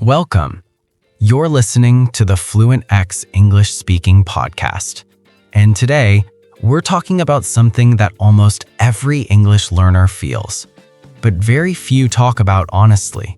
Welcome. You're listening to the FluentX English Speaking Podcast. And today, we're talking about something that almost every English learner feels, but very few talk about honestly.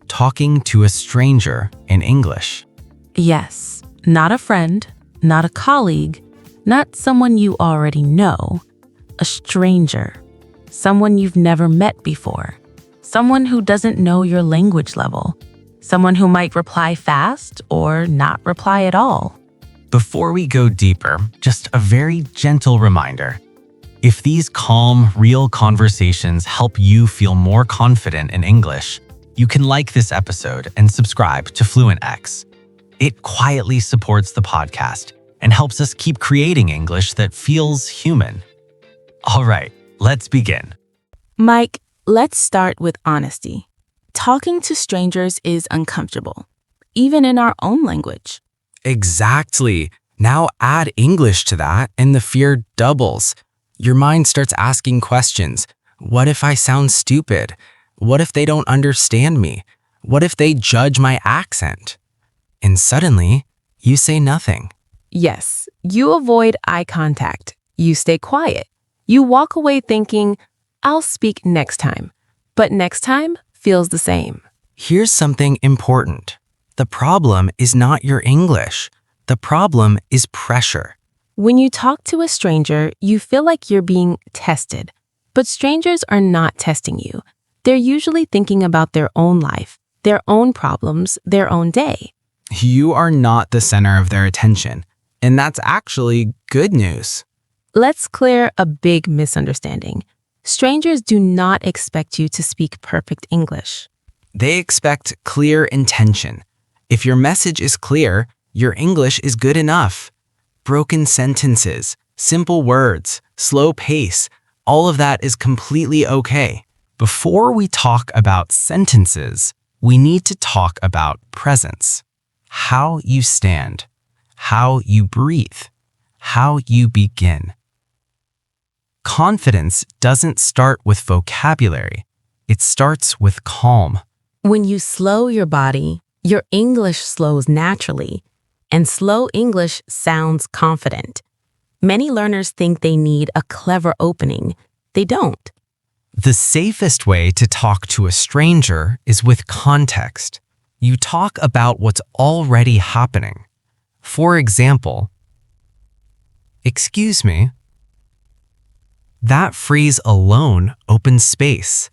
Talking to a stranger in English. Yes, not a friend, not a colleague, not someone you already know. A stranger. Someone you've never met before. Someone who doesn't know your language level. Someone who might reply fast or not reply at all. Before we go deeper, just a very gentle reminder. If these calm, real conversations help you feel more confident in English, you can like this episode and subscribe to FluentX. It quietly supports the podcast and helps us keep creating English that feels human. All right, let's begin. Mike, let's start with honesty. Talking to strangers is uncomfortable, even in our own language. Exactly. Now add English to that and the fear doubles. Your mind starts asking questions. What if I sound stupid? What if they don't understand me? What if they judge my accent? And suddenly, you say nothing. Yes, you avoid eye contact. You stay quiet. You walk away thinking, I'll speak next time. But next time feels the same. Here's something important. The problem is not your English. The problem is pressure. When you talk to a stranger, you feel like you're being tested. But strangers are not testing you. They're usually thinking about their own life, their own problems, their own day. You are not the center of their attention, and that's actually good news. Let's clear a big misunderstanding. Strangers do not expect you to speak perfect English. They expect clear intention. If your message is clear, your English is good enough. Broken sentences, simple words, slow pace, all of that is completely okay. Before we talk about sentences, we need to talk about presence. How you stand, how you breathe, how you begin. Confidence doesn't start with vocabulary. It starts with calm. When you slow your body, your English slows naturally, and slow English sounds confident. Many learners think they need a clever opening. They don't. The safest way to talk to a stranger is with context. You talk about what's already happening. For example, excuse me. That phrase alone opens space.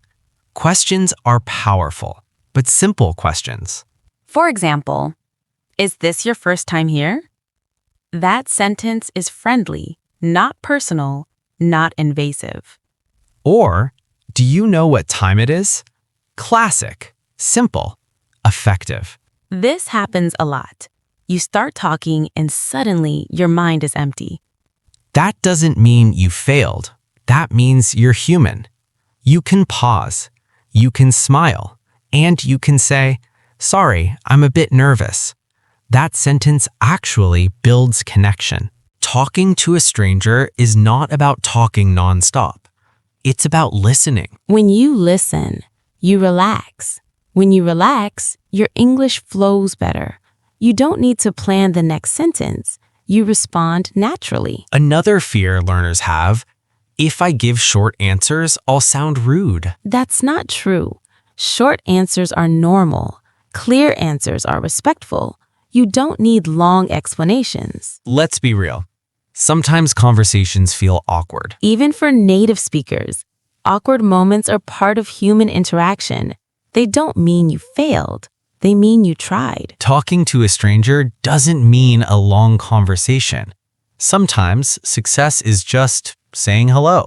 Questions are powerful, but simple questions. For example, is this your first time here? That sentence is friendly, not personal, not invasive. Or, do you know what time it is? Classic, simple, effective. This happens a lot. You start talking and suddenly your mind is empty. That doesn't mean you failed. That means you're human. You can pause, you can smile, and you can say, sorry, I'm a bit nervous. That sentence actually builds connection. Talking to a stranger is not about talking nonstop. It's about listening. When you listen, you relax. When you relax, your English flows better. You don't need to plan the next sentence. You respond naturally. Another fear learners have, if I give short answers, I'll sound rude. That's not true. Short answers are normal. Clear answers are respectful. You don't need long explanations. Let's be real. Sometimes conversations feel awkward. Even for native speakers, awkward moments are part of human interaction. They don't mean you failed. They mean you tried. Talking to a stranger doesn't mean a long conversation. Sometimes success is just saying hello,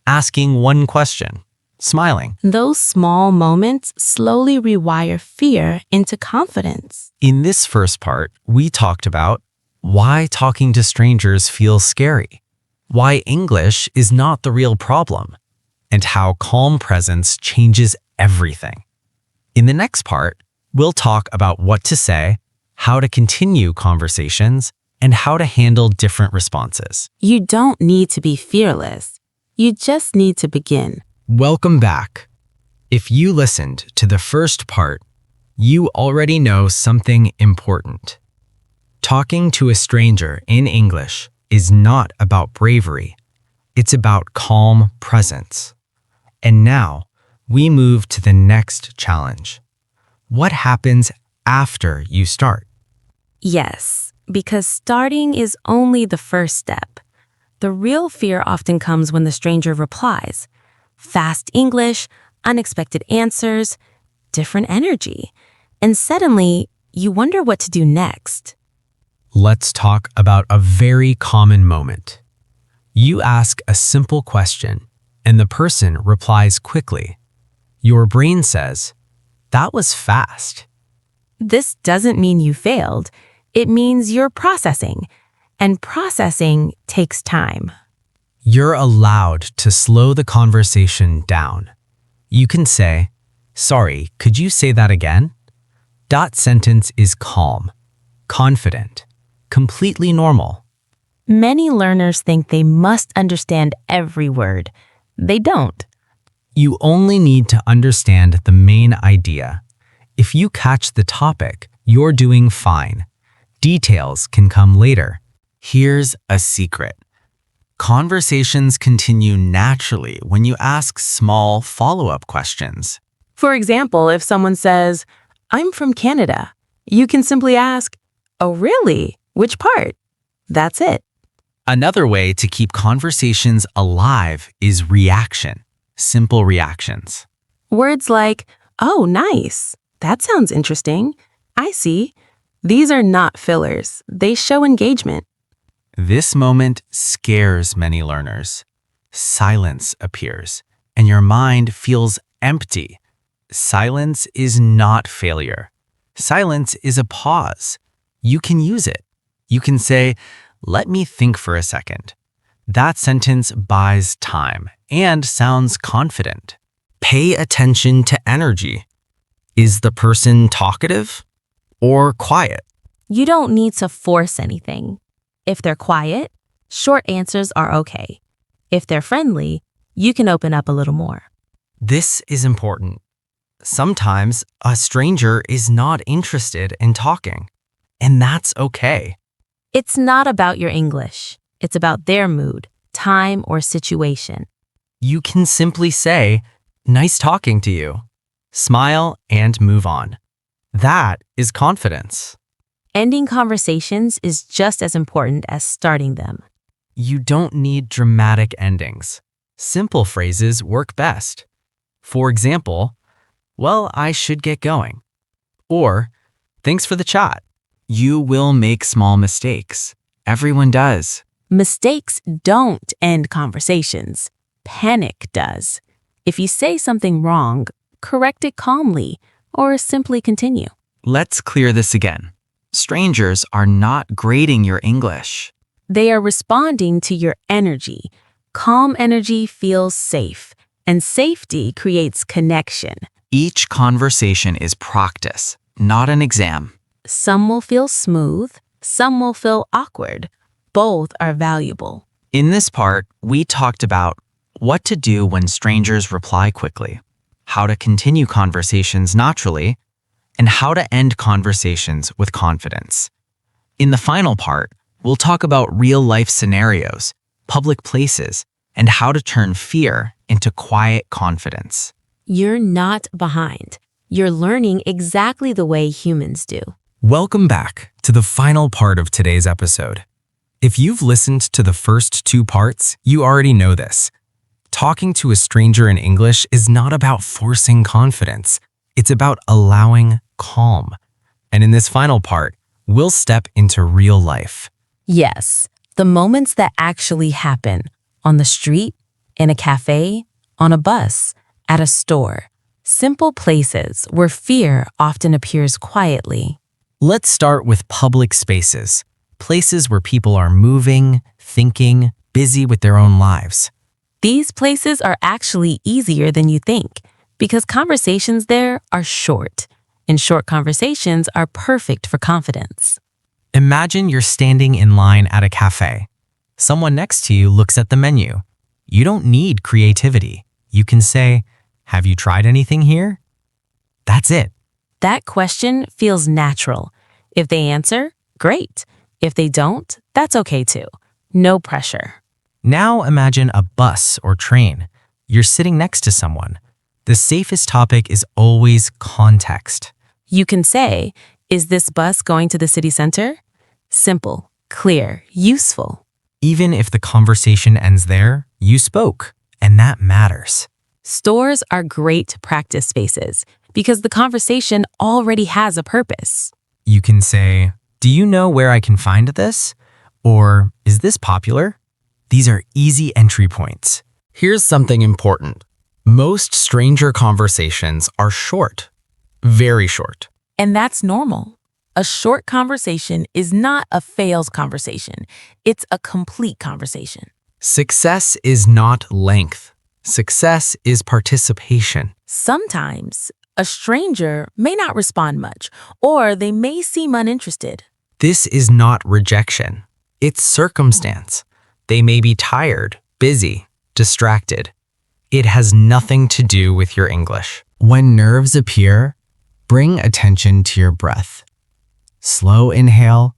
asking one question, smiling. Those small moments slowly rewire fear into confidence. In this first part, we talked about why talking to strangers feels scary, why English is not the real problem, and how calm presence changes everything. In the next part, we'll talk about what to say, how to continue conversations, and how to handle different responses. You don't need to be fearless. You just need to begin. Welcome back. If you listened to the first part, You already know something important. Talking to a stranger in English is not about bravery. It's about calm presence. And now, we move to the next challenge. What happens after you start? Yes, because starting is only the first step. The real fear often comes when the stranger replies. Fast English, unexpected answers, different energy. And suddenly, you wonder what to do next. Let's talk about a very common moment. You ask a simple question, and the person replies quickly. Your brain says, "That was fast." This doesn't mean you failed. It means you're processing. And processing takes time. You're allowed to slow the conversation down. You can say, "Sorry, could you say that again?" That sentence is calm, confident, completely normal. Many learners think they must understand every word. They don't. You only need to understand the main idea. If you catch the topic, you're doing fine. Details can come later. Here's a secret. Conversations continue naturally when you ask small follow-up questions. For example, if someone says, "I'm from Canada," you can simply ask, "Oh, really? Which part?" That's it. Another way to keep conversations alive is reaction, simple reactions. Words like, "Oh, nice. That sounds interesting. I see." These are not fillers. They show engagement. This moment scares many learners. Silence appears, and your mind feels empty. Silence is not failure. Silence is a pause. You can use it. You can say, "Let me think for a second." That sentence buys time and sounds confident. Pay attention to energy. Is the person talkative or quiet? You don't need to force anything. If they're quiet, short answers are okay. If they're friendly, you can open up a little more. This is important. Sometimes a stranger is not interested in talking, and that's okay. It's not about your English. It's about their mood, time, or situation. You can simply say, "Nice talking to you." Smile and move on. That is confidence. Ending conversations is just as important as starting them. You don't need dramatic endings. Simple phrases work best. For example, "Well, I should get going." Or, "Thanks for the chat." You will make small mistakes. Everyone does. Mistakes don't end conversations. Panic does. If you say something wrong, correct it calmly or simply continue. Let's clear this again. Strangers are not grading your English. They are responding to your energy. Calm energy feels safe, and safety creates connection. Each conversation is practice, not an exam. Some will feel smooth, some will feel awkward. Both are valuable. In this part, we talked about what to do when strangers reply quickly, how to continue conversations naturally, and how to end conversations with confidence. In the final part, we'll talk about real-life scenarios, public places, and how to turn fear into quiet confidence. You're not behind. You're learning exactly the way humans do. Welcome back to the final part of today's episode. If you've listened to the first two parts, you already know this. Talking to a stranger in English is not about forcing confidence. It's about allowing calm. And in this final part, we'll step into real life. Yes, the moments that actually happen on the street, in a cafe, on a bus, at a store. Simple places where fear often appears quietly. Let's start with public spaces, places where people are moving, thinking, busy with their own lives. These places are actually easier than you think because conversations there are short, and short conversations are perfect for confidence. Imagine you're standing in line at a cafe. Someone next to you looks at the menu. You don't need creativity. You can say, "Have you tried anything here?" That's it. That question feels natural. If they answer, great. If they don't, that's okay too. No pressure. Now imagine a bus or train. You're sitting next to someone. The safest topic is always context. You can say, is this bus going to the city center? Simple, clear, useful. Even if the conversation ends there, you spoke, and that matters. Stores are great practice spaces because the conversation already has a purpose. You can say, do you know where I can find this? Or, is this popular? These are easy entry points. Here's something important. Most stranger conversations are short, very short. And that's normal. A short conversation is not a fails conversation. It's a complete conversation. Success is not length. Success is participation. Sometimes a stranger may not respond much, or they may seem uninterested. This is not rejection. It's circumstance. They may be tired, busy, distracted. It has nothing to do with your English. When nerves appear, bring attention to your breath. Slow inhale,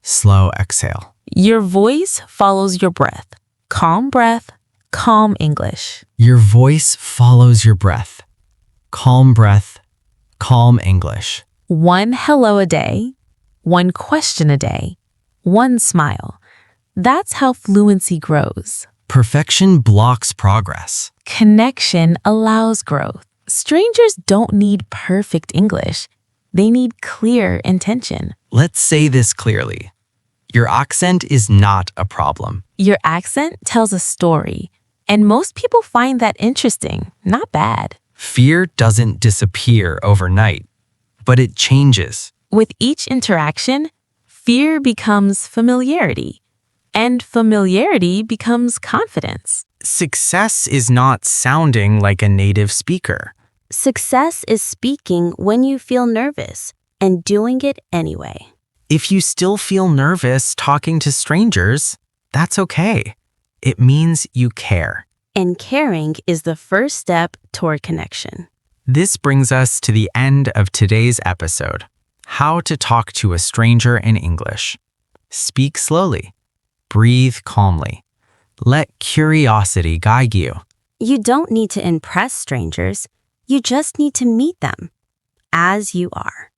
slow exhale. Your voice follows your breath. Calm breath, calm English. Your voice follows your breath. Calm breath, calm English. One hello a day, one question a day, one smile. That's how fluency grows. Perfection blocks progress. Connection allows growth. Strangers don't need perfect English. They need clear intention. Let's say this clearly. Your accent is not a problem. Your accent tells a story, and most people find that interesting, not bad. Fear doesn't disappear overnight, but it changes. With each interaction, fear becomes familiarity, and familiarity becomes confidence. Success is not sounding like a native speaker. Success is speaking when you feel nervous and doing it anyway. If you still feel nervous talking to strangers, that's okay. It means you care. And caring is the first step toward connection. This brings us to the end of today's episode. How to talk to a stranger in English. Speak slowly. Breathe calmly. Let curiosity guide you. You don't need to impress strangers. You just need to meet them as you are.